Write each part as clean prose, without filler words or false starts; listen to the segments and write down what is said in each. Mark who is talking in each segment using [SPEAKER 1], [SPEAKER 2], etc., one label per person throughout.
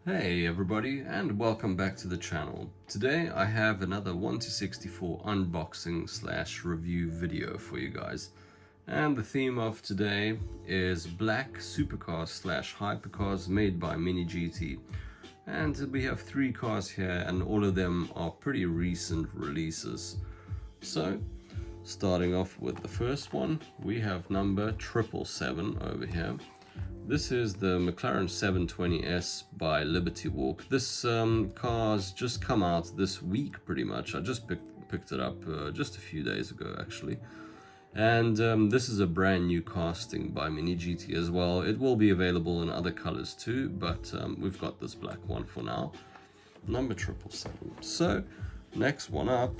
[SPEAKER 1] Hey everybody, and welcome back to the channel. Today I have another 1-64 unboxing slash review video for you guys. And the theme of today is black supercars slash hypercars made by MiniGT. And we have 3 cars here and all of them are pretty recent releases. So, starting off with the first one, we have number 777 over here. This is the McLaren 720S by Liberty Walk. This car's just come out this week pretty much. I just picked it up just a few days ago actually. And this is a brand new casting by MiniGT as well. It will be available in other colors too, but we've got this black one for now. Number 777. So, next one up,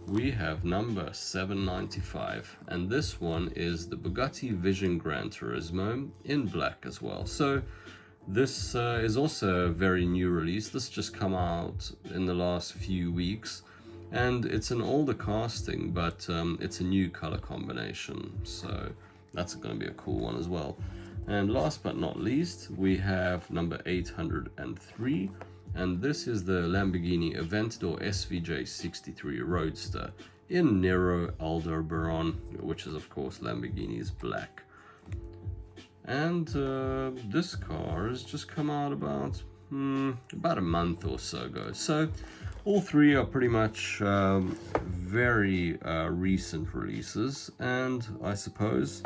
[SPEAKER 1] we have number 795, and this one is the Bugatti Vision Gran Turismo in black as well. So this is also a very new release. This just come out in the last few weeks, and it's an older casting, but it's a new color combination, so that's going to be a cool one as well. And last but not least, we have number 803. And this is the Lamborghini Aventador SVJ 63 Roadster in Nero Aldebaran, which is of course Lamborghini's black. And this car has just come out about a month or so ago. So all 3 are pretty much very recent releases, and I suppose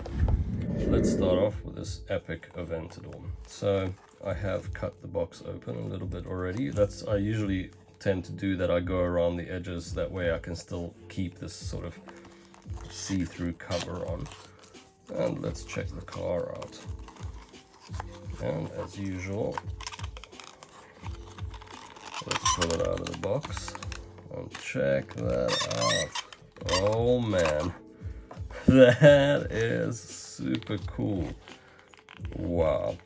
[SPEAKER 1] let's start off with this epic Aventador. So I have cut the box open a little bit already. I usually tend to do that. I go around the edges, that way I can still keep this sort of see-through cover on. And let's check the car out. And as usual, let's pull it out of the box and check that out. Oh man, that is super cool. Wow.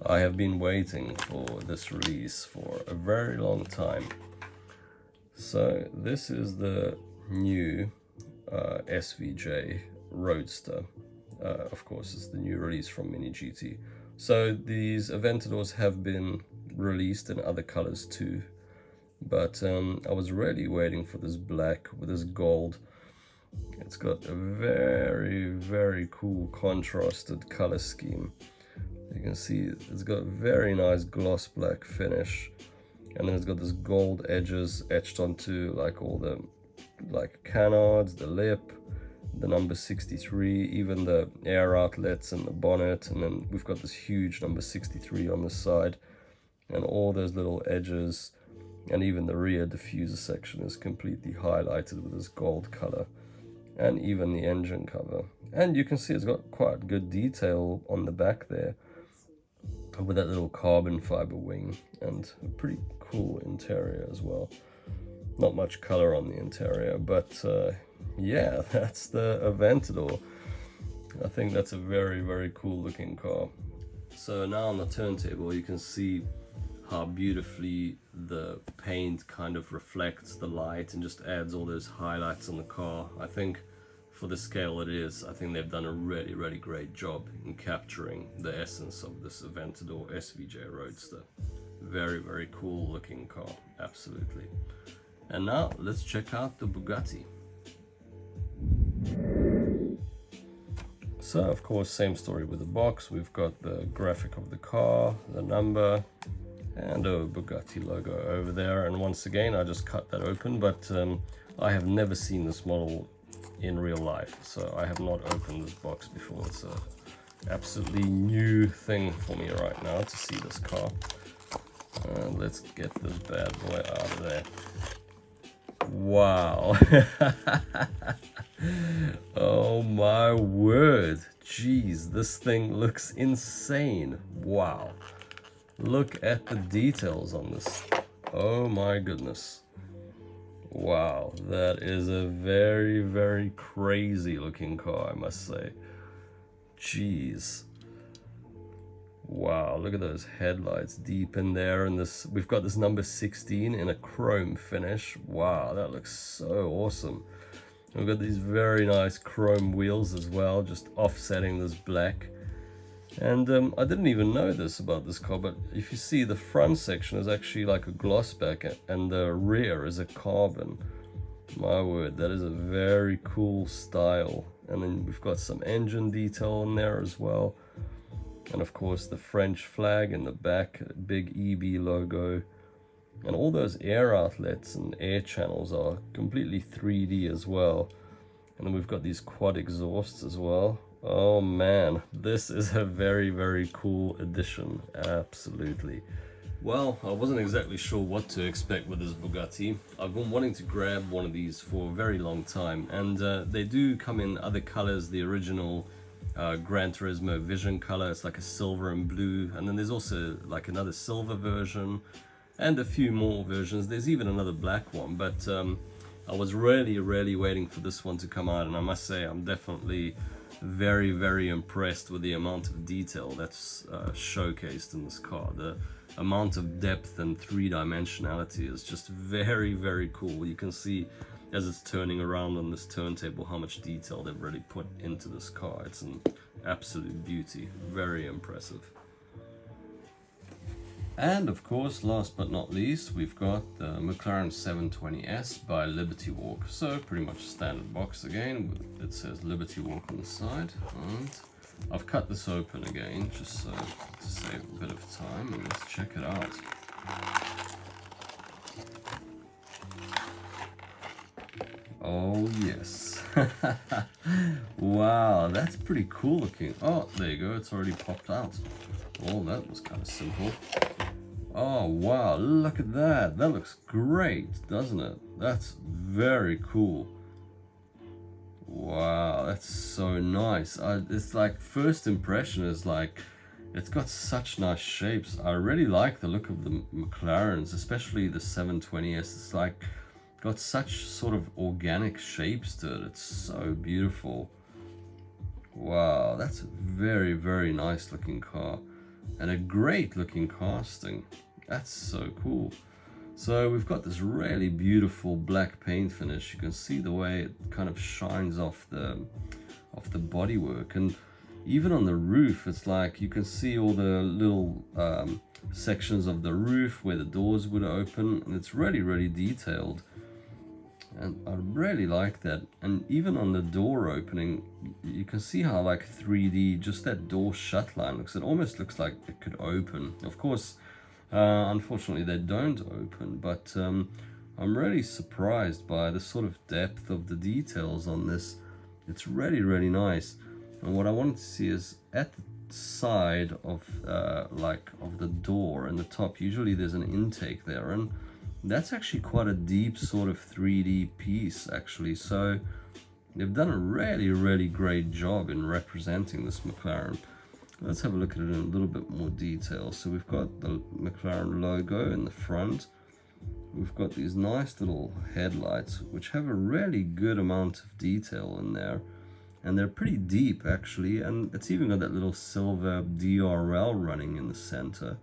[SPEAKER 1] I have been waiting for this release for a very long time. So this is the new SVJ Roadster. Of course, it's the new release from MiniGT. So these Aventadors have been released in other colors too, but I was really waiting for this black with this gold. It's got a very, very cool contrasted color scheme. You can see it's got a very nice gloss black finish, and then it's got this gold edges etched onto like all the canards, the lip, the number 63, even the air outlets and the bonnet, and then we've got this huge number 63 on the side, and all those little edges, and even the rear diffuser section is completely highlighted with this gold color, and even the engine cover. And you can see it's got quite good detail on the back there, with that little carbon fiber wing, and a pretty cool interior as well. Not much color on the interior, but yeah, that's the Aventador. I think that's a very, very cool looking car. So now on the turntable you can see how beautifully the paint kind of reflects the light and just adds all those highlights on the car. I think for the scale it is, I think they've done a really, really great job in capturing the essence of this Aventador SVJ Roadster. Very, very cool looking car, absolutely. And now let's check out the Bugatti. So of course, same story with the box. We've got the graphic of the car, the number, and a Bugatti logo over there. And once again, I just cut that open, but I have never seen this model in real life, so I have not opened this box before. It's a absolutely new thing for me right now to see this car. Let's get this bad boy out of there. Wow. Oh my word, jeez, this thing looks insane. Wow, look at the details on this. Oh my goodness. Wow, that is a very, very crazy looking car, I must say. Jeez. Wow, look at those headlights deep in there, and this, we've got this number 16 in a chrome finish. Wow, that looks so awesome. We've got these very nice chrome wheels as well, just offsetting this black. And I didn't even know this about this car, but if you see, the front section is actually like a gloss back and the rear is a carbon. My word, that is a very cool style. And then we've got some engine detail in there as well. And of course the French flag in the back, a big EB logo. And all those air outlets and air channels are completely 3D as well. And then we've got these quad exhausts as well. Oh man, this is a very, very cool addition, absolutely. Well, I wasn't exactly sure what to expect with this Bugatti. I've been wanting to grab one of these for a very long time, and they do come in other colors. The original Gran Turismo Vision color, it's like a silver and blue, and then there's also like another silver version and a few more versions. There's even another black one, but I was really waiting for this one to come out, and I must say I'm definitely very, very impressed with the amount of detail that's showcased in this car. The amount of depth and three-dimensionality is just very, very cool. You can see as it's turning around on this turntable how much detail they've really put into this car. It's an absolute beauty, very impressive. And of course, last but not least, we've got the McLaren 720S by Liberty Walk. So pretty much standard box again. It says Liberty Walk on the side. And I've cut this open again just so to save a bit of time, and let's check it out. Oh yes. Wow, that's pretty cool looking. Oh, there you go, it's already popped out. Well, that was kind of simple. Oh wow, look at that. That looks great, doesn't it? That's very cool. Wow, that's so nice. It's like, first impression is like, it's got such nice shapes. I really like the look of the McLarens, especially the 720S. It's like got such sort of organic shapes to it. It's so beautiful. Wow, that's a very, very nice looking car. And a great looking casting. That's so cool. So we've got this really beautiful black paint finish. You can see the way it kind of shines off the bodywork, and even on the roof, it's like you can see all the little sections of the roof where the doors would open, and it's really, really detailed. And I really like that. And even on the door opening, you can see how like 3D, just that door shut line looks. It almost looks like it could open. Of course, unfortunately they don't open, but I'm really surprised by the sort of depth of the details on this. It's really, really nice. And what I wanted to see is at the side of of the door and the top, usually there's an intake there, and that's actually quite a deep sort of 3D piece actually. So they've done a really, really great job in representing this McLaren. Let's have a look at it in a little bit more detail. So we've got the McLaren logo in the front. We've got these nice little headlights which have a really good amount of detail in there, and they're pretty deep actually, and it's even got that little silver DRL running in the center.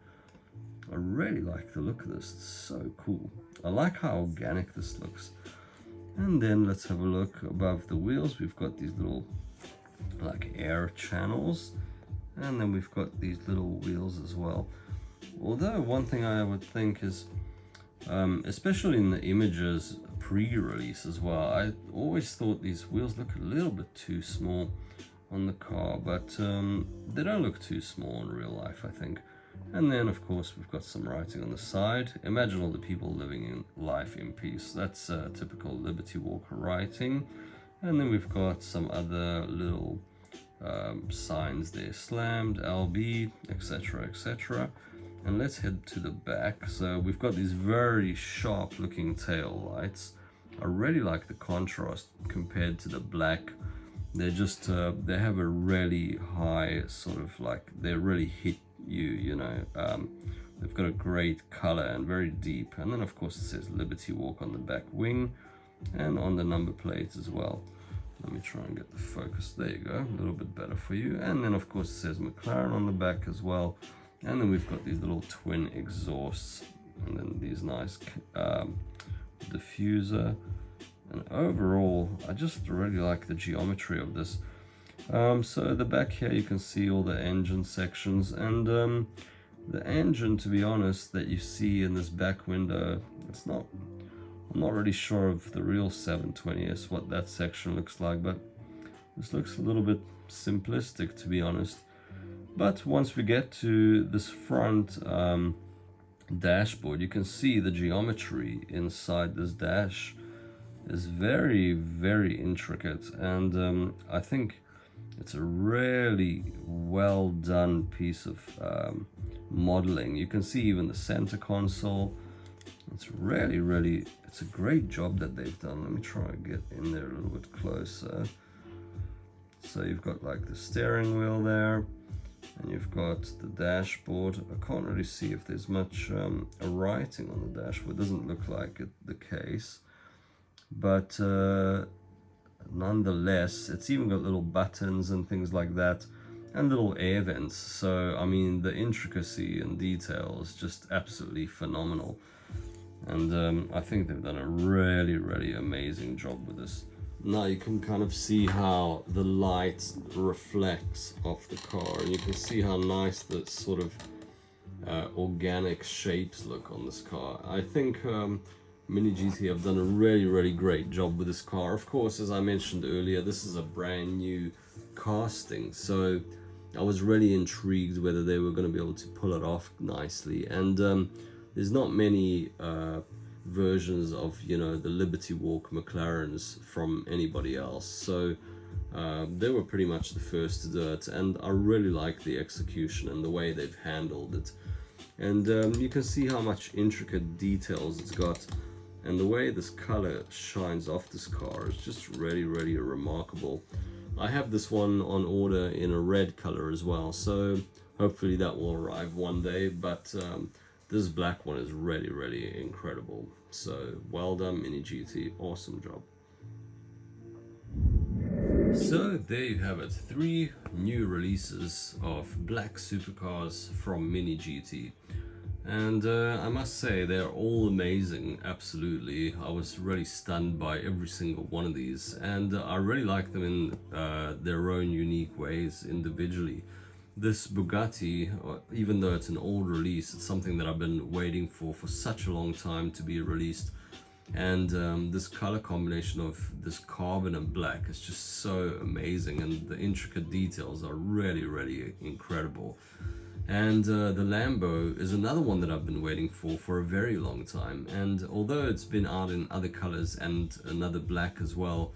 [SPEAKER 1] I really like the look of this. It's so cool. I like how organic this looks. And then let's have a look above the wheels. We've got these little like air channels, and then we've got these little wheels as well. Although one thing I would think is, especially in the images pre-release as well, I always thought these wheels look a little bit too small on the car, but they don't look too small in real life, I think. And then of course we've got some writing on the side. Imagine all the people living in life in peace. That's typical Liberty Walk writing. And then we've got some other little signs there, slammed, LB, etc, etc. And let's head to the back. So we've got these very sharp looking tail lights. I really like the contrast compared to the black. They're just they have a really high sort of like, they really hit you know. They've got a great color and very deep. And then of course it says Liberty Walk on the back wing and on the number plates as well. Let me try and get the focus. There you go, a little bit better for you. And then of course it says McLaren on the back as well. And then we've got these little twin exhausts, and then these nice diffuser. And overall, I just really like the geometry of this. So at the back here you can see all the engine sections, and the engine, to be honest, that you see in this back window, I'm not really sure of the real 720S what that section looks like, but this looks a little bit simplistic, to be honest. But once we get to this front dashboard, you can see the geometry inside this dash is very, very intricate, and I think it's a really well done piece of modeling. You can see even the center console. It's really, it's a great job that they've done. Let me try and get in there a little bit closer. So you've got like the steering wheel there, and you've got the dashboard. I can't really see if there's much writing on the dashboard. It doesn't look like it, the case, but nonetheless, it's even got little buttons and things like that, and little air vents. So I mean, the intricacy and detail is just absolutely phenomenal, and I think they've done a really amazing job with this. Now you can kind of see how the light reflects off the car, and you can see how nice the sort of organic shapes look on this car. I think MiniGT have done a really great job with this car. Of course, as I mentioned earlier, this is a brand new casting, so I was really intrigued whether they were going to be able to pull it off nicely. And there's not many versions of, you know, the Liberty Walk McLarens from anybody else, so they were pretty much the first to do it, and I really like the execution and the way they've handled it. And you can see how much intricate details it's got, and the way this color shines off this car is just really remarkable. I have this one on order in a red color as well, so hopefully that will arrive one day, but this black one is really incredible. So well done, MiniGT, awesome job. So there you have it, 3 new releases of black supercars from MiniGT. And I must say, they're all amazing, absolutely. I was really stunned by every single one of these, and I really like them in their own unique ways individually. This Bugatti, even though it's an old release, it's something that I've been waiting for such a long time to be released. And this color combination of this carbon and black is just so amazing, and the intricate details are really incredible. And the Lambo is another one that I've been waiting for a very long time, and although it's been out in other colors and another black as well,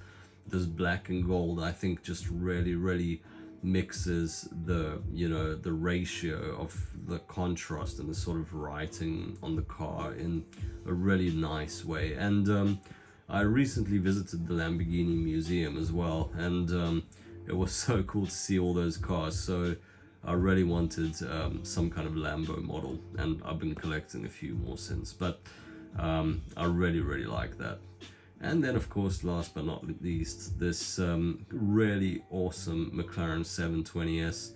[SPEAKER 1] this black and gold I think just really mixes the, you know, the ratio of the contrast and the sort of writing on the car in a really nice way. And I recently visited the Lamborghini Museum as well, and it was so cool to see all those cars. So I really wanted some kind of Lambo model, and I've been collecting a few more since, but I really like that. And then, of course, last but not least, this really awesome McLaren 720S,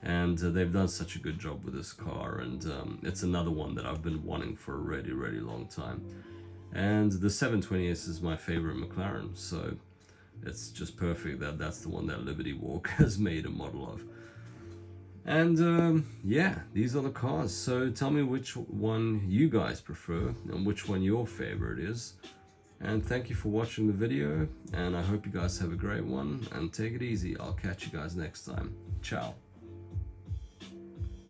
[SPEAKER 1] and they've done such a good job with this car, and it's another one that I've been wanting for a really long time. And the 720S is my favorite McLaren, so it's just perfect that that's the one that Liberty Walk has made a model of. And yeah, these are the cars. So tell me which one you guys prefer and which one your favorite is. And thank you for watching the video, and I hope you guys have a great one, and take it easy. I'll catch you guys next time. Ciao.